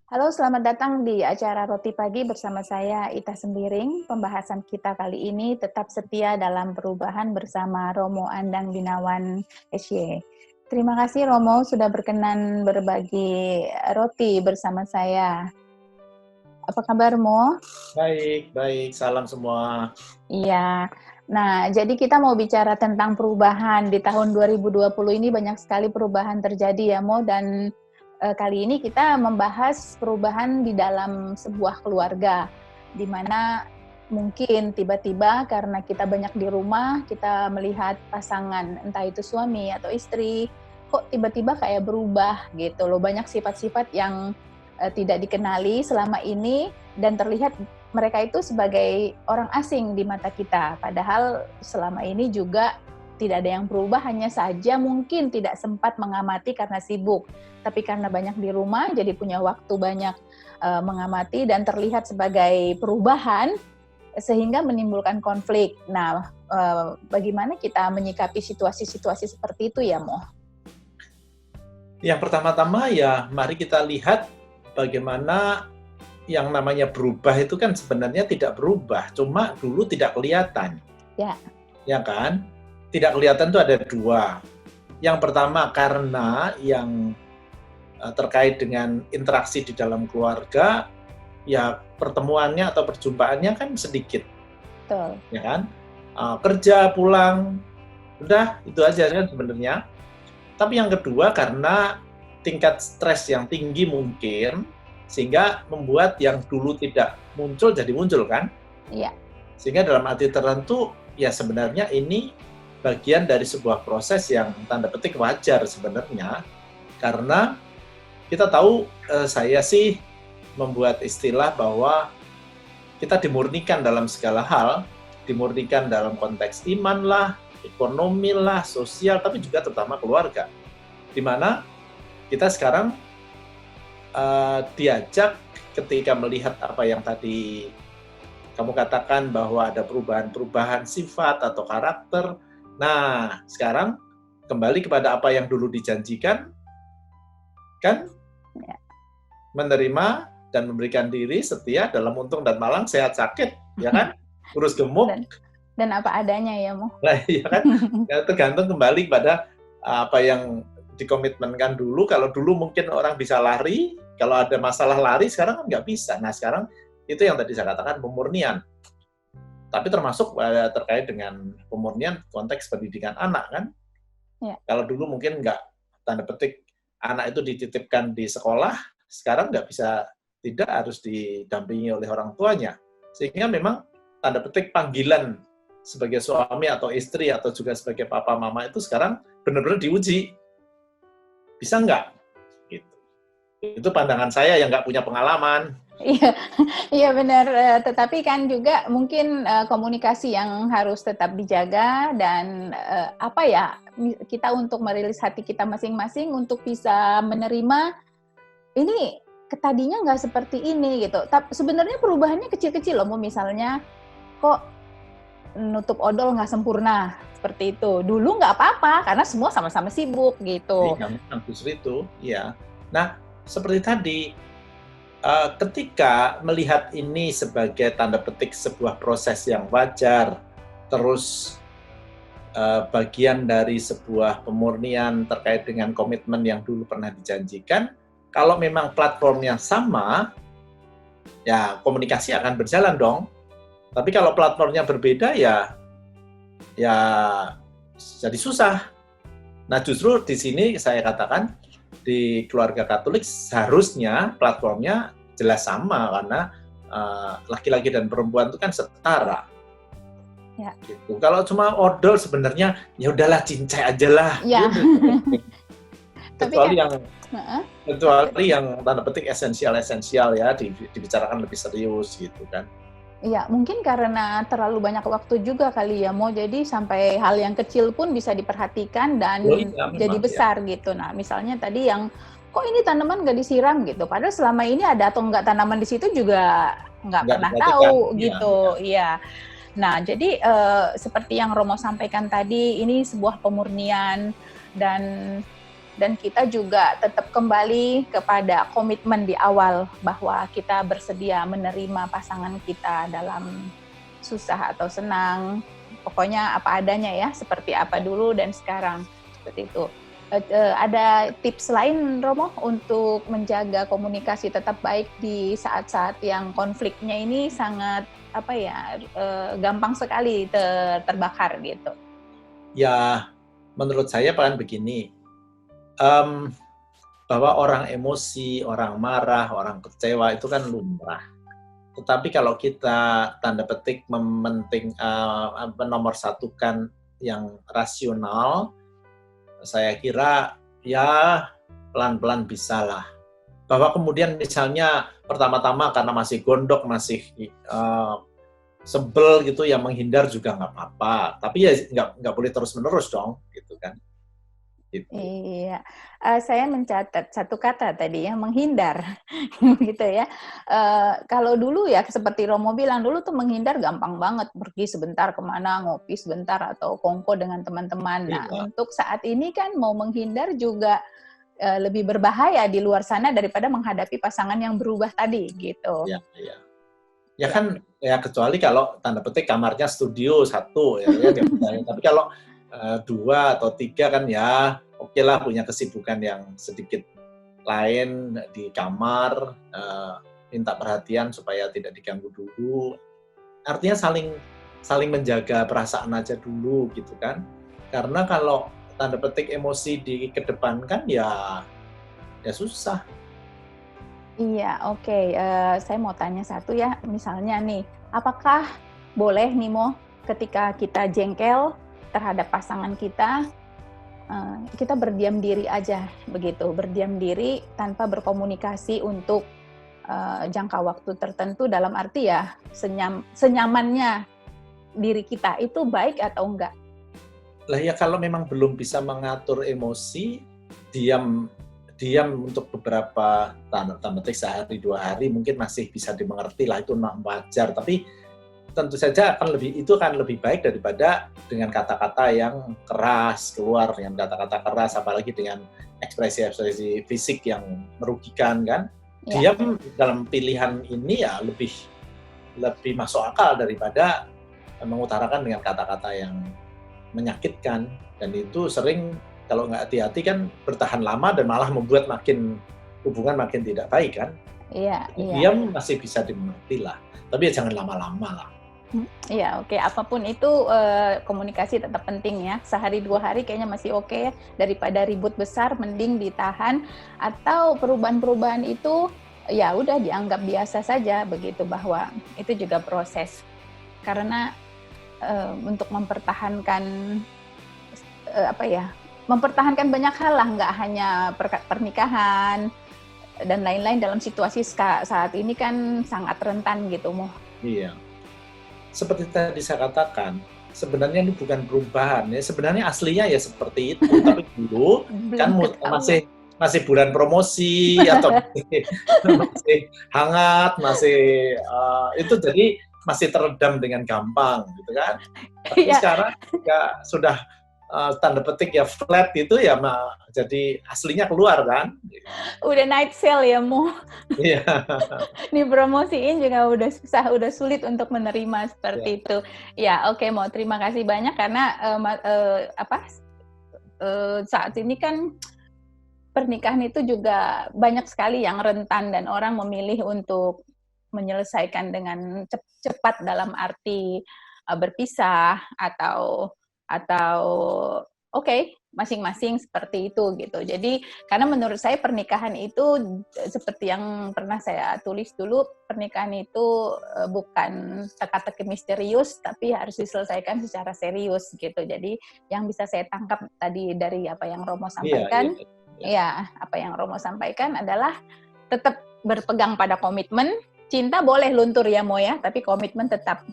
Halo, selamat datang di acara Roti Pagi bersama saya, Ita Sembiring. Pembahasan kita kali ini tetap setia dalam perubahan bersama Romo Andang Binawan SY. Terima kasih Romo sudah berkenan berbagi roti bersama saya. Apa kabarmu? Baik, baik. Salam semua. Iya. Nah, jadi kita mau bicara tentang perubahan. Di tahun 2020 ini banyak sekali perubahan terjadi ya, Mo, dan kali ini kita membahas perubahan di dalam sebuah keluarga, di mana mungkin tiba-tiba karena kita banyak di rumah, kita melihat pasangan, entah itu suami atau istri, kok tiba-tiba kayak berubah gitu loh. Banyak sifat-sifat yang tidak dikenali selama ini dan terlihat mereka itu sebagai orang asing di mata kita. Padahal selama ini juga tidak ada yang berubah, hanya saja mungkin tidak sempat mengamati karena sibuk. Tapi karena banyak di rumah, jadi punya waktu banyak mengamati dan terlihat sebagai perubahan, sehingga menimbulkan konflik. Nah, bagaimana kita menyikapi situasi-situasi seperti itu ya, Mo? Yang pertama-tama ya, mari kita lihat bagaimana yang namanya berubah itu kan sebenarnya tidak berubah, cuma dulu tidak kelihatan. Ya. Ya kan? Tidak kelihatan itu ada dua. Yang pertama karena yang terkait dengan interaksi di dalam keluarga, ya pertemuannya atau perjumpaannya kan sedikit. Betul. Ya kan? Kerja, pulang, udah itu aja kan sebenarnya. Tapi yang kedua karena tingkat stres yang tinggi mungkin, sehingga membuat yang dulu tidak muncul jadi muncul kan? Iya. Sehingga dalam arti tertentu ya sebenarnya ini bagian dari sebuah proses yang tanda petik wajar sebenarnya, karena kita tahu saya sih membuat istilah bahwa kita dimurnikan dalam segala hal, dimurnikan dalam konteks iman lah, ekonomi lah, sosial, tapi juga terutama keluarga. Di mana kita sekarang diajak ketika melihat apa yang tadi kamu katakan bahwa ada perubahan-perubahan sifat atau karakter. Nah, sekarang kembali kepada apa yang dulu dijanjikan, kan? Ya. Menerima dan memberikan diri setia dalam untung dan malang, sehat sakit, ya kan? Kurus gemuk. Dan apa adanya ya, Mo? Nah, ya kan? Tergantung kembali pada apa yang dikomitmenkan dulu. Kalau dulu mungkin orang bisa lari, kalau ada masalah lari, sekarang kan nggak bisa. Nah, sekarang itu yang tadi saya katakan pemurnian. Tapi termasuk terkait dengan pemurnian konteks pendidikan anak kan. Ya. Kalau dulu mungkin nggak, tanda petik, anak itu dititipkan di sekolah, sekarang nggak bisa, tidak harus didampingi oleh orang tuanya. Sehingga memang tanda petik panggilan sebagai suami atau istri atau juga sebagai papa mama itu sekarang benar-benar diuji. Bisa nggak? Gitu. Itu pandangan saya yang nggak punya pengalaman. Iya benar. Tetapi kan juga mungkin komunikasi yang harus tetap dijaga dan apa ya, kita untuk merilis hati kita masing-masing untuk bisa menerima ini tadinya nggak seperti ini gitu. Tapi sebenarnya perubahannya kecil-kecil loh, misalnya kok nutup odol nggak sempurna seperti itu. Dulu nggak apa-apa karena semua sama-sama sibuk gitu. Iya, justru itu, ya. Nah, seperti tadi, ketika melihat ini sebagai tanda petik sebuah proses yang wajar, terus bagian dari sebuah pemurnian terkait dengan komitmen yang dulu pernah dijanjikan, kalau memang platformnya sama, ya komunikasi akan berjalan dong. Tapi kalau platformnya berbeda, ya jadi susah. Nah, justru di sini saya katakan di keluarga Katolik seharusnya platformnya jelas sama karena laki-laki dan perempuan itu kan setara. Ya. Gitu. Kalau cuma odol sebenarnya ya udahlah cincai aja lah. Ya. Kecuali yang tanda petik esensial ya dibicarakan lebih serius gitu kan. Iya, mungkin karena terlalu banyak waktu juga kali ya, Mo. Jadi sampai hal yang kecil pun bisa diperhatikan dan jadi besar gitu. Nah, misalnya tadi yang, kok ini tanaman nggak disiram gitu. Padahal selama ini ada atau nggak tanaman di situ juga nggak pernah tahu gitu. Iya. Nah, jadi seperti yang Romo sampaikan tadi, ini sebuah pemurnian dan dan kita juga tetap kembali kepada komitmen di awal bahwa kita bersedia menerima pasangan kita dalam susah atau senang, pokoknya apa adanya ya, seperti apa dulu dan sekarang, seperti itu. Ada tips lain, Romo, untuk menjaga komunikasi tetap baik di saat-saat yang konfliknya ini sangat gampang sekali terbakar gitu? Ya, menurut saya paling begini, bahwa orang emosi, orang marah, orang kecewa itu kan lumrah. Tetapi kalau kita tanda petik menomorsatukan yang rasional, saya kira ya pelan-pelan bisalah. Bahwa kemudian misalnya pertama-tama karena masih gondok, masih sebel gitu, ya menghindar juga nggak apa-apa. Tapi ya nggak boleh terus-menerus dong, gitu kan. Gitu. Iya, saya mencatat satu kata tadi ya, menghindar, gitu ya. Kalau dulu ya seperti Romo bilang, dulu tuh menghindar gampang banget, pergi sebentar kemana, ngopi sebentar atau kongko dengan teman-teman. Nah, Iya. untuk saat ini kan mau menghindar juga lebih berbahaya di luar sana daripada menghadapi pasangan yang berubah tadi, gitu. Iya, iya. Ya kan, ya kecuali kalau tanda petik kamarnya studio 1 ya nggak bisa. Tapi kalau 2 atau 3 kan ya oke lah punya kesibukan yang sedikit lain di kamar, minta perhatian supaya tidak diganggu dulu. Artinya saling menjaga perasaan aja dulu gitu kan. Karena kalau tanda petik emosi dikedepankan ya susah. Iya, oke. Saya mau tanya satu ya, misalnya nih, apakah boleh nih Mo, ketika kita jengkel terhadap pasangan kita berdiam diri aja begitu, berdiam diri tanpa berkomunikasi untuk jangka waktu tertentu, dalam arti ya senyamannya diri kita, itu baik atau enggak? Lah ya kalau memang belum bisa mengatur emosi, diam untuk beberapa tanda petik sehari 2 hari mungkin masih bisa dimengerti lah, itu wajar. Tapi tentu saja itu akan lebih baik daripada dengan kata-kata yang keras, keluar dengan kata-kata keras, apalagi dengan ekspresi-ekspresi fisik yang merugikan kan. Ya. Diam dalam pilihan ini ya lebih masuk akal daripada mengutarakan dengan kata-kata yang menyakitkan, dan itu sering kalau nggak hati-hati kan bertahan lama dan malah membuat hubungan makin tidak baik kan. Iya. Diam masih bisa dimengerti lah, tapi ya jangan lama-lama lah. Iya, oke. Apapun itu komunikasi tetap penting ya. Sehari 2 hari kayaknya masih oke, daripada ribut besar mending ditahan, atau perubahan-perubahan itu ya udah dianggap biasa saja begitu, bahwa itu juga proses. Karena untuk mempertahankan mempertahankan banyak hal lah, nggak hanya pernikahan dan lain-lain dalam situasi saat ini kan sangat rentan gitu, Mo. Iya. Seperti tadi saya katakan, sebenarnya ini bukan perubahan ya, sebenarnya aslinya ya seperti itu, tapi dulu kan masih bulan promosi atau masih hangat, itu jadi masih teredam dengan gampang gitu kan. Tapi sekarang ya sudah tanda petik ya flat itu ya jadi aslinya keluar kan. Udah night sale ya Mo. Iya. Dipromosiin juga udah susah, udah sulit untuk menerima seperti itu. Ya oke Mo, terima kasih banyak karena saat ini kan pernikahan itu juga banyak sekali yang rentan dan orang memilih untuk menyelesaikan dengan cepat dalam arti berpisah atau masing-masing seperti itu gitu. Jadi karena menurut saya pernikahan itu seperti yang pernah saya tulis dulu, pernikahan itu bukan teka-teki misterius, tapi harus diselesaikan secara serius gitu. Jadi yang bisa saya tangkap tadi dari apa yang Romo sampaikan, apa yang Romo sampaikan adalah tetap berpegang pada komitmen. Cinta boleh luntur ya Mo ya, tapi komitmen tetap.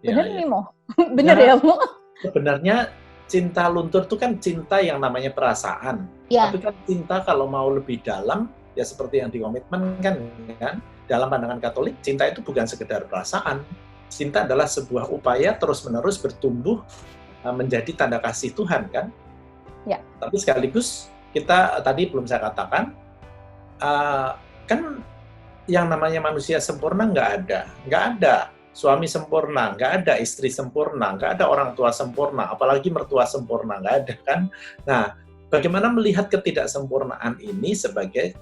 Bener nih Mo? Bener ya Mo? Sebenarnya cinta luntur itu kan cinta yang namanya perasaan. Ya. Tapi kan cinta kalau mau lebih dalam, ya seperti yang di komitmen kan, dalam pandangan Katolik, cinta itu bukan sekedar perasaan. Cinta adalah sebuah upaya terus-menerus bertumbuh menjadi tanda kasih Tuhan kan. Ya. Tapi sekaligus kita tadi belum saya katakan, kan yang namanya manusia sempurna nggak ada suami sempurna, nggak ada istri sempurna, nggak ada orang tua sempurna, apalagi mertua sempurna, nggak ada kan. Nah, bagaimana melihat ketidaksempurnaan ini sebagai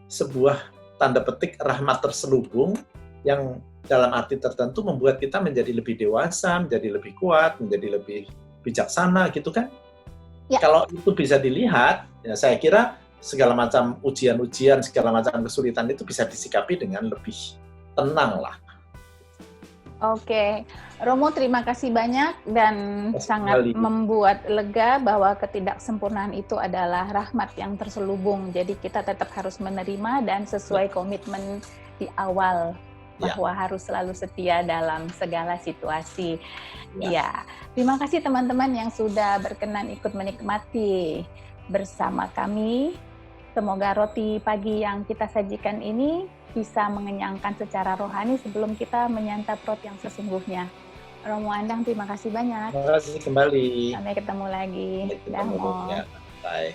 sebuah tanda petik rahmat terselubung yang dalam arti tertentu membuat kita menjadi lebih dewasa, menjadi lebih kuat, menjadi lebih bijaksana gitu kan. Ya. Kalau itu bisa dilihat, ya saya kira segala macam ujian-ujian, segala macam kesulitan itu bisa disikapi dengan lebih tenang lah. Oke, Romo terima kasih banyak dan sangat membuat lega bahwa ketidaksempurnaan itu adalah rahmat yang terselubung. Jadi kita tetap harus menerima dan sesuai komitmen di awal bahwa harus selalu setia dalam segala situasi. Ya, terima kasih teman-teman yang sudah berkenan ikut menikmati bersama kami. Semoga roti pagi yang kita sajikan ini bisa mengenyangkan secara rohani sebelum kita menyantap roti yang sesungguhnya. Romo Andang, terima kasih banyak. Terima kasih kembali. Sampai ketemu lagi. Sampai ketemu. Ya, bye.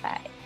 Bye.